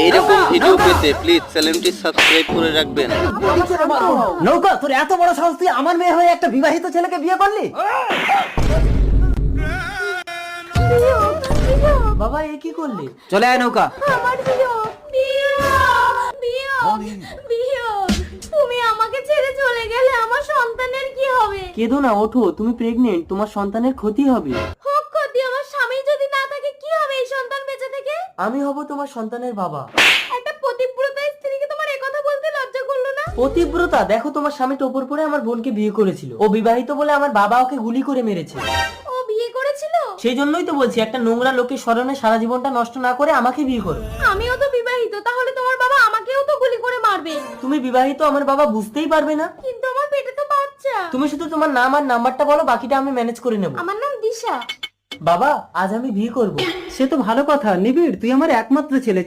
এইরকম ভিডিও পেতে প্লিজ চ্যানেলটি সাবস্ক্রাইব করে রাখবেন। নৌকা, তোর এত বড় সাহস, তুই আমার মেয়ে হয়ে একটা বিবাহিত ছেলেকে বিয়ে করলি? বাবা, এ কি করলি? চলে আয় নৌকা। আমার বিয়োগ, বিয়োগ, বিয়োগ, বিয়োগ। তুমি আমাকে ছেড়ে চলে গেলে আমার সন্তানের কি হবে? কেঁদো না, ওঠো, তুমি প্রেগনেন্ট, তোমার সন্তানের ক্ষতি হবে। হোক ক্ষতি, আমার স্বামী যদি না থাকে কি হবে এই সন্তান বেঁচে থেকে? আমি হব তোমার সন্তানের বাবা। একটা পতিব্রতা স্ত্রীকে তোমার এই কথা বলতে লজ্জা করলো না? পতিব্রতা? দেখো, তোমার স্বামী টোপর পরে আমার বোনকে বিয়ে করেছিল। ও বিবাহিত বলে আমার বাবা ওকে গুলি করে মেরেছে। ও বিয়ে করেছিল? সেই জন্যই তো বলছি, একটা নোংরা লোকের স্মরণে সারা জীবনটা নষ্ট না করে আমাকে বিয়ে করো। আমিও তো বিবাহিত, তাহলে তোমার বাবা আমাকেও তো গুলি করে মারবে। তুমি বিবাহিত, আমার বাবা বুঝতেই পারবে না। কিন্তু আমার পেটে তো বাচ্চা। তুমি শুধু তোমার নাম আর নাম্বারটা বলো, বাকিটা আমি ম্যানেজ করে নেব। আমার নাম দিশা। বাবা, আজ আমি বিয়ে করব। সে তো ভালো কথা, নিবিড়, তুই আমার একমাত্র ছেলে।